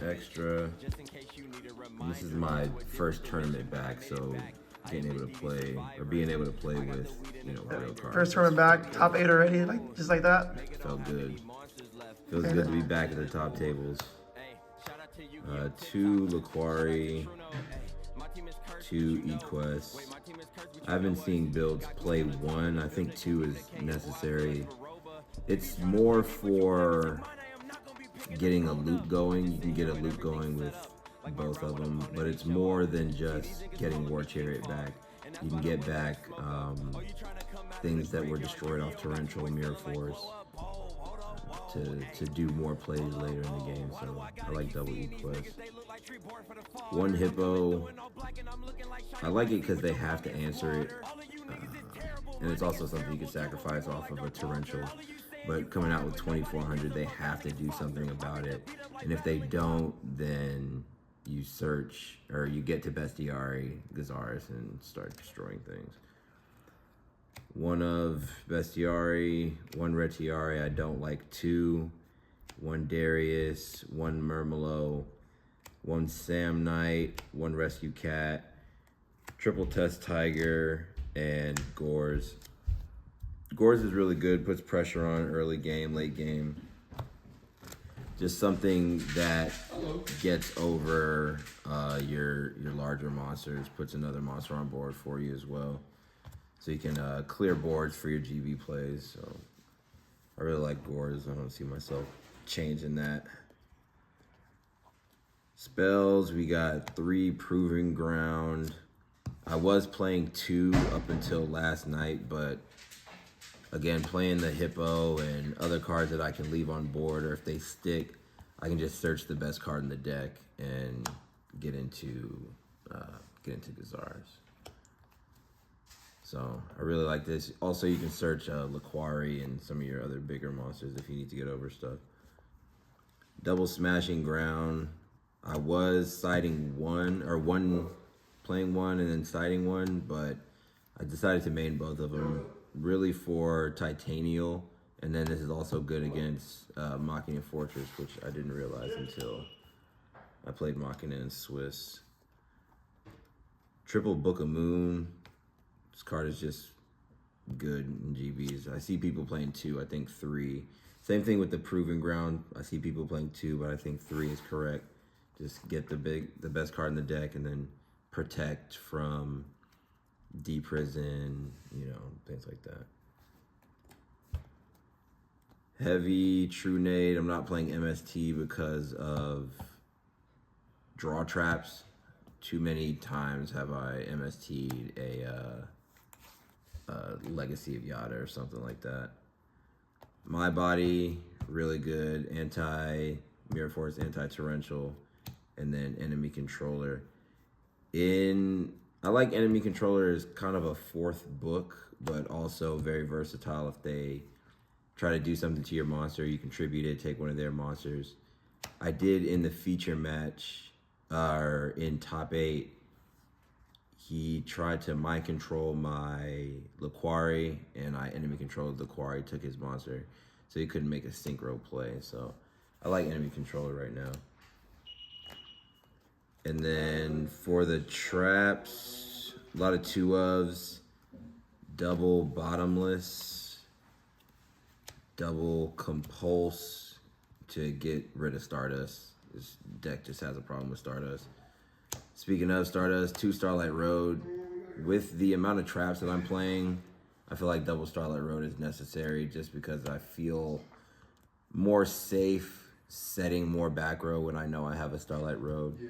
extra. And this is my first tournament back, so being able to play with, real cards. First tournament back, top 8 already, like just like that. Felt good. Feels good to be back at the top tables. 2 Laquari, 2 Equest. I've been seeing builds play 1. I think 2 is necessary. It's more for getting a loop going. You can get a loop going with both of them, but it's more than just getting War Chariot back. You can get back things that were destroyed off Torrential Mirror Force to do more plays later in the game. So I like double Equest. 1 Hippo. I like it because they have to answer it, and it's also something you can sacrifice off of a Torrential. But coming out with 2400, they have to do something about it. And if they don't, then you search, or you get to Bestiari, Gazaris, and start destroying things. 1 of Bestiari, 1 Retiari, I don't like 2. 1 Darius, 1 Murmelo, 1 Sam Knight, 1 Rescue Cat, Triple Test Tiger, and Gores. Gores is really good, puts pressure on early game, late game. Just something that gets over your larger monsters, puts another monster on board for you as well. So you can clear boards for your GB plays. So I really like Gores. I don't see myself changing that. Spells, we got 3 Proving Ground. I was playing 2 up until last night, but again, playing the Hippo and other cards that I can leave on board, or if they stick, I can just search the best card in the deck and get into Gazaris. So I really like this. Also, you can search Laquari and some of your other bigger monsters if you need to get over stuff. Double Smashing Ground. I was siding playing 1 and then siding 1, but I decided to main both of them. Really for Titanial, and then this is also good against Machina Fortress, which I didn't realize until I played Machina in Swiss. Triple Book of Moon. This card is just good in GBs. I see people playing 2, I think 3. Same thing with the Proving Ground. I see people playing 2, but I think 3 is correct. Just get the best card in the deck, and then protect from D-Prison, things like that. Heavy, True Nade. I'm not playing MST because of draw traps. Too many times have I MST'd a Legacy of Yada or something like that. My Body, really good. Anti-Mirror Force, anti-Torrential, and then Enemy Controller. I like Enemy Controller as kind of a 4th book, but also very versatile. If they try to do something to your monster, you contribute it, take one of their monsters. I did in the feature match, in top 8, he tried to mind control my Laquari, and I enemy controlled Laquari, took his monster, so he couldn't make a synchro play. So I like Enemy Controller right now. And then for the traps, a lot of 2 ofs, double Bottomless, double Compulse to get rid of Stardust. This deck just has a problem with Stardust. Speaking of Stardust, 2 Starlight Road. With the amount of traps that I'm playing, I feel like double Starlight Road is necessary just because I feel more safe setting more back row when I know I have a Starlight Road. Yeah.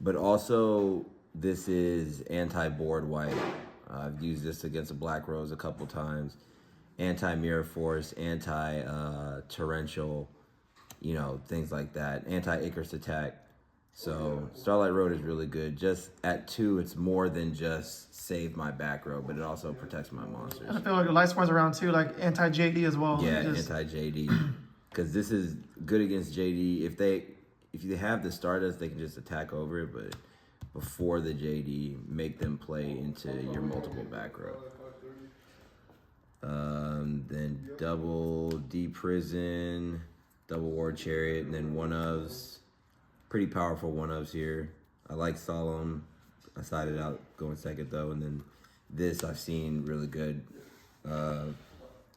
But also, this is anti-board wipe. I've used this against a Black Rose a couple times. Anti-Mirror Force, anti-Torrential, things like that. Anti-Icarus Attack. So, Starlight Road is really good. Just at 2, it's more than just save my back row, but it also protects my monsters. I feel like the light spar's around too, like anti-JD as well. Yeah, anti-JD. Because this is good against JD. If they have the Stardust, they can just attack over it, but before the JD, make them play into your multiple back row. Then double D-Prison, double War Chariot, and then 1 ofs. pretty powerful one-ups here. I like Solemn. I sided out going second though, and then this I've seen really good.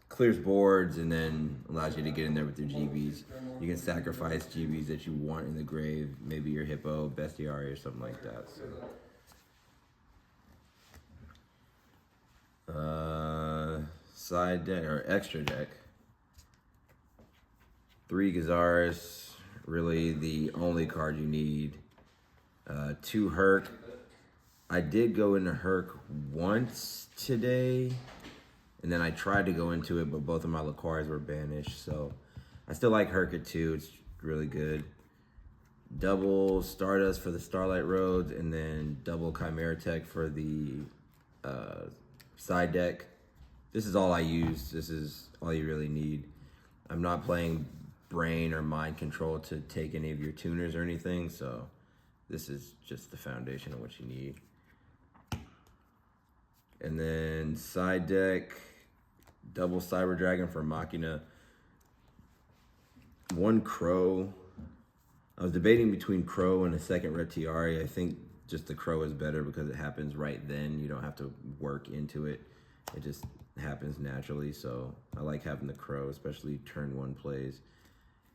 Clears boards and then allows you to get in there with your GBs. You can sacrifice GBs that you want in the grave, maybe your Hippo, Bestiary, or something like that. So, side deck or extra deck. 3 Gazaris, really the only card you need. 2 Herc. I did go into Herc once today, and then I tried to go into it, but both of my Laquars were banished, so I still like Herc at 2. It's really good. Double Stardust for the Starlight Roads, and then double Chimera Tech for the side deck. This is all I use. This is all you really need. I'm not playing Brain or Mind Control to take any of your tuners or anything, so this is just the foundation of what you need. And then side deck, double Cyber Dragon for Machina. 1 Crow. I was debating between Crow and a second Retiari. I think just the Crow is better because it happens right then. You don't have to work into it. It just happens naturally. So I like having the Crow, especially turn 1 plays.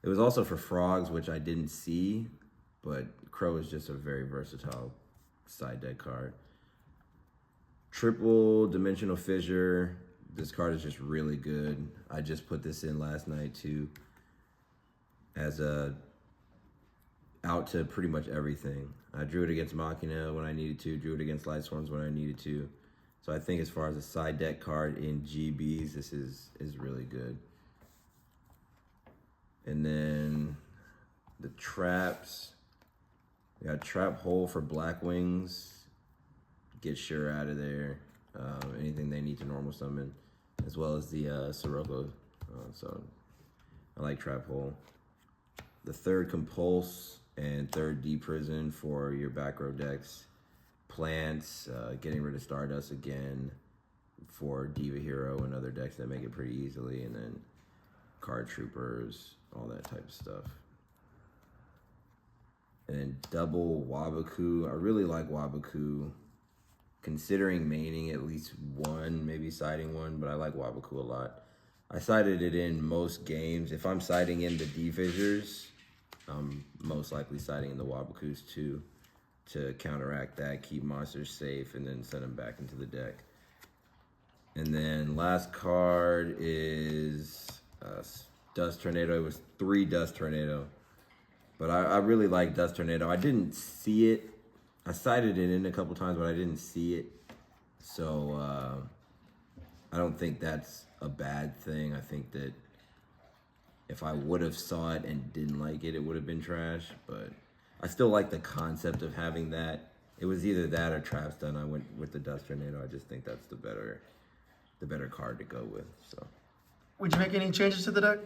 It was also for Frogs, which I didn't see, but Crow is just a very versatile side deck card. Triple Dimensional Fissure. This card is just really good. I just put this in last night too, as a out to pretty much everything. I drew it against Machina when I needed to, drew it against Light Storms when I needed to. So I think as far as a side deck card in GBs, this is really good. And then the traps. We got Trap Hole for Black Wings. Get Sure out of there. Anything they need to normal summon, as well as the Sirocco. So I like Trap Hole. The 3rd Compulse and 3rd D-Prison for your back row decks. Plants, getting rid of Stardust again for Diva Hero and other decks that make it pretty easily. And then Card Troopers, all that type of stuff. And then double Wabaku. I really like Wabaku. Considering maining at least 1, maybe siding 1, but I like Wabaku a lot. I sided it in most games. If I'm siding in the D-Fissures, I'm most likely siding in the Wabakus too, to counteract that, keep monsters safe, and then send them back into the deck. And then last card is Dust Tornado. It was 3 Dust Tornado, but I really like Dust Tornado. I didn't see it. I sighted it in a couple times, but I didn't see it. So I don't think that's a bad thing. I think that if I would have saw it and didn't like it, it would have been trash. But I still like the concept of having that. It was either that or Trap Stun. I went with the Dust Tornado. I just think that's the better card to go with. So Would you make any changes to the deck?